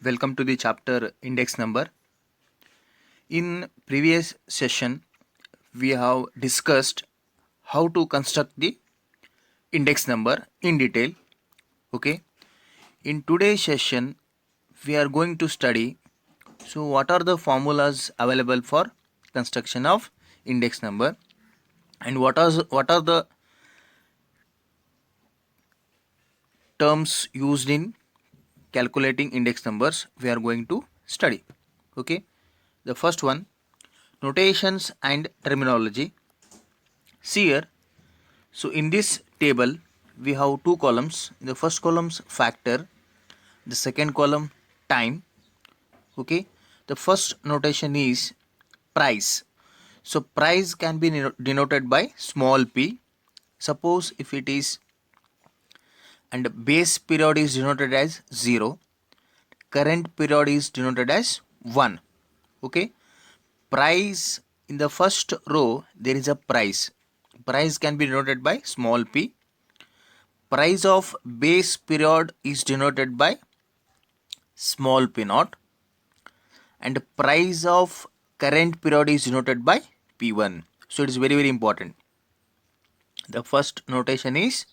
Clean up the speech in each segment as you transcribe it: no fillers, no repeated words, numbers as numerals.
Welcome to the chapter index number. In previous session, we have discussed how to construct the index number in detail. Okay. In today's session, we are going to study what are the formulas available for construction of index number and what are the terms used in calculating index numbers we are going to study. Okay. The first one, notations and terminology. See here, so in this table we have two columns. In the first column factor, the second column time. Okay, the first notation is price. So price can be denoted by small p. Suppose if it is, and base period is denoted as 0, current period is denoted as 1. Okay, price, in the first row there is a price. Price can be denoted by small p. Price of base period is denoted by small p naught, and price of current period is denoted by p1. So it is very important. The first notation is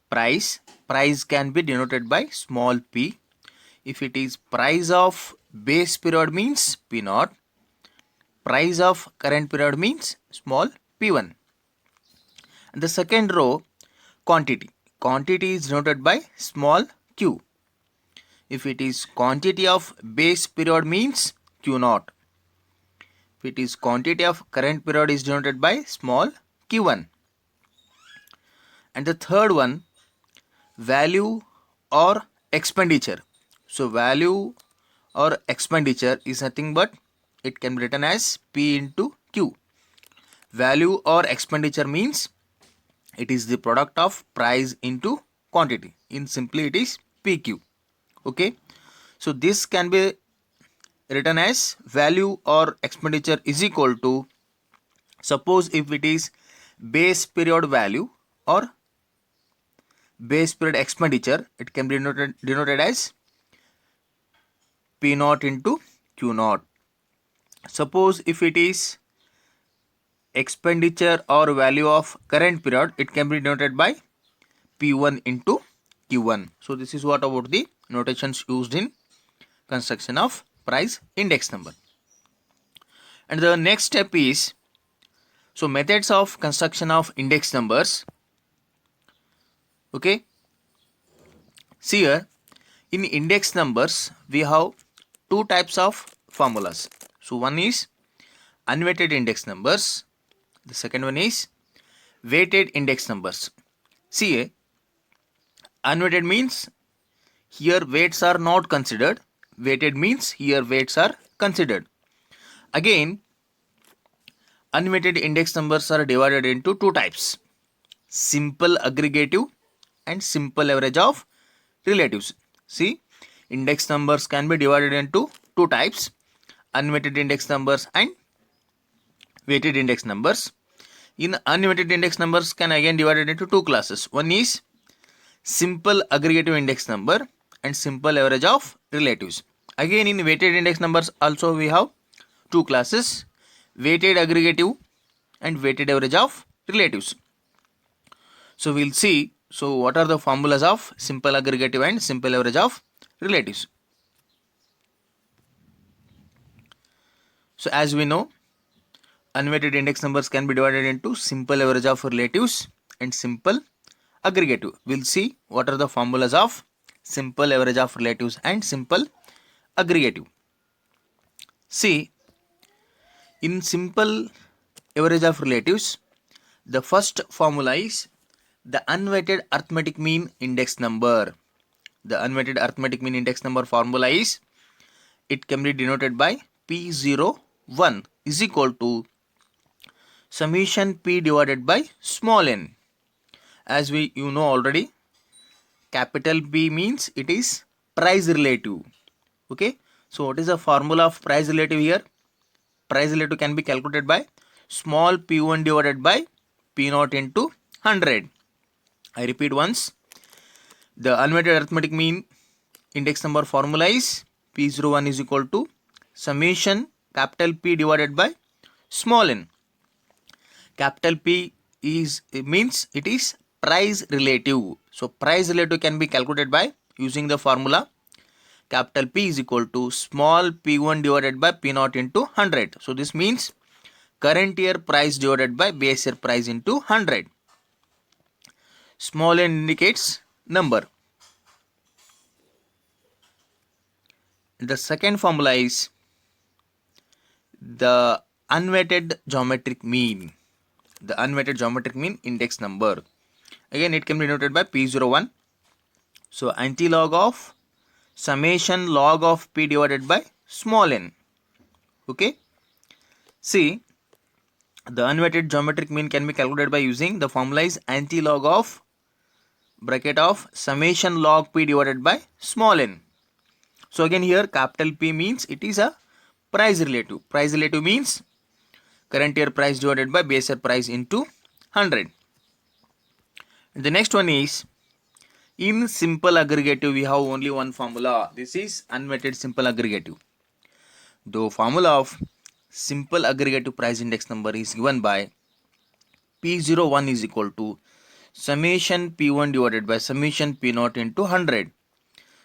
price. Price can be denoted by small p. If it is price of base period means p naught. Price of current period means small p1. And the second row, quantity. Quantity is denoted by small q. If it is quantity of base period means q naught. If it is quantity of current period is denoted by small q1. And the third one, value or expenditure. So value or expenditure is nothing but it can be written as p into q. Value or expenditure means it is the product of price into quantity. In simply it is pq. Okay, so this can be written as value or expenditure is equal to, suppose if it is base period value or base period expenditure, it can be denoted as p naught into q naught. Suppose if it is expenditure or value of current period, it can be denoted by p1 into q1. So this is what about the notations used in construction of price index number. And the next step is, so methods of construction of index numbers. Okay, see here, in index numbers we have two types of formulas. So one is unweighted index numbers, the second one is weighted index numbers. See here, unweighted means here weights are not considered. Weighted means here weights are considered. Again, unweighted index numbers are divided into two types: simple aggregative and simple average of relatives. See, index numbers can be divided into two types: unweighted index numbers and weighted index numbers. In unweighted index numbers can again divided into two classes. One is simple aggregative index number and simple average of relatives. Again, in weighted index numbers also we have two classes: weighted aggregative and weighted average of relatives. So we'll see, so what are the formulas of simple aggregative and simple average of relatives. So as we know, unweighted index numbers can be divided into simple average of relatives and simple aggregative. We'll see what are the formulas of simple average of relatives and simple aggregative. See, in simple average of relatives, the first formula is the unweighted arithmetic mean index number. The unweighted arithmetic mean index number formula is, it can be denoted by P01 is equal to summation P divided by small n. As you know already, capital P means it is price relative. Okay, so what is the formula of price relative here? Price relative can be calculated by small p1 divided by p0 into 100. I repeat once, the unweighted arithmetic mean index number formula is P01 is equal to summation capital P divided by small n. Capital P means it is price relative. So price relative can be calculated by using the formula capital P is equal to small p1 divided by p0 into 100. So this means current year price divided by base year price into 100. Small n indicates number. The second formula is the unweighted geometric mean. The unweighted geometric mean index number. Again, it can be denoted by P01. So antilog of summation log of P divided by small n. Okay. See, the unweighted geometric mean can be calculated by using the formula is antilog of bracket of summation log P divided by small n. So again here capital P means it is a price relative. Price relative means current year price divided by base year price into 100. The next one is in simple aggregative we have only one formula. This is unweighted simple aggregative. The formula of simple aggregative price index number is given by P01 is equal to summation P1 divided by summation P0 into 100.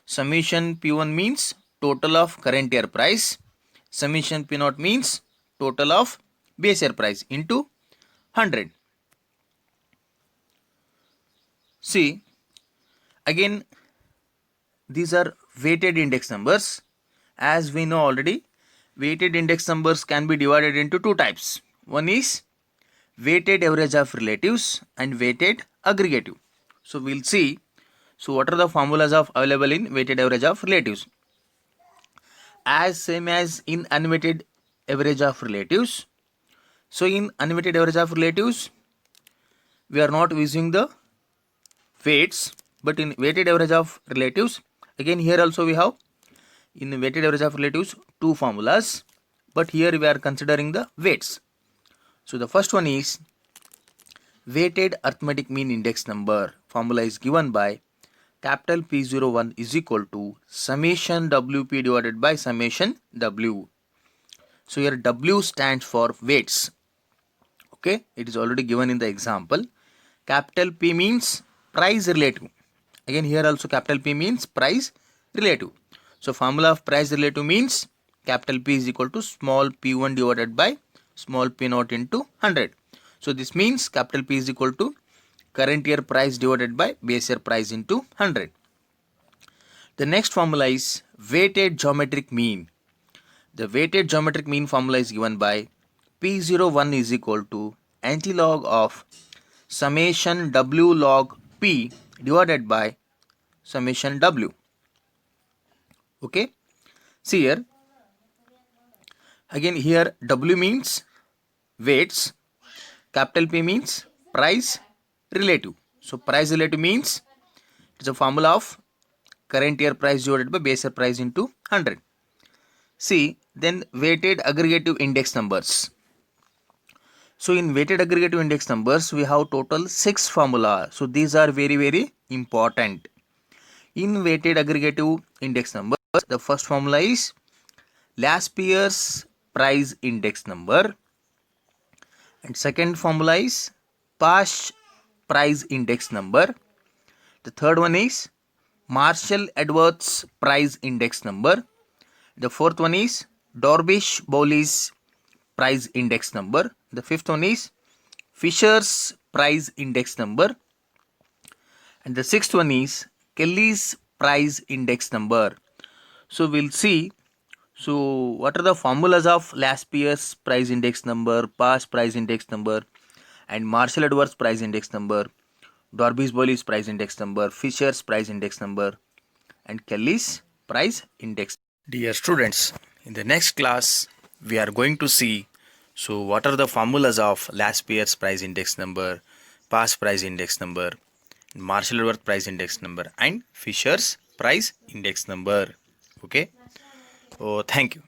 Summation P1 means total of current year price. Summation P0 means total of base year price into 100. See, again these are weighted index numbers. As we know already, weighted index numbers can be divided into two types. One is weighted average of relatives and weighted aggregative. So we'll see. So what are the formulas of available in weighted average of relatives? As same as in unweighted average of relatives. So in unweighted average of relatives, we are not using the weights, but in weighted average of relatives, again here also we have in weighted average of relatives two formulas, but here we are considering the weights. So the first one is weighted arithmetic mean index number. Formula is given by capital P01 is equal to summation WP divided by summation W. So here W stands for weights. Okay, it is already given in the example. Capital P means price relative. Again here also capital P means price relative. So formula of price relative means capital P is equal to small p1 divided by small p0 into 100. So this means capital P is equal to current year price divided by base year price into 100. The next formula is weighted geometric mean. The weighted geometric mean formula is given by P01 is equal to antilog of summation W log P divided by summation W. Okay. See here. Again here W means weights. Capital P means price relative. So price relative means it is a formula of current year price divided by base year price into 100. See, then weighted aggregative index numbers. So in weighted aggregative index numbers we have total 6 formula. So these are very important. In weighted aggregative index numbers, the first formula is last year's price index number, and second formula is past price index number. The third one is Marshall Edwards price index number. The fourth one is Dorbish-Bowley's price index number. The fifth one is Fisher's price index number. And the sixth one is Kelly's price index number. So we'll see. So what are the formulas of last year's price index number, past price index number, and Marshall Edwards price index number, Dorbish-Bowley's price index number, Fisher's price index number, and Kelly's price index. Dear students, in the next class we are going to see so what are the formulas of last year's price index number, past price index number, Marshall Edwards price index number, and Fisher's price index number. Okay. Oh, thank you.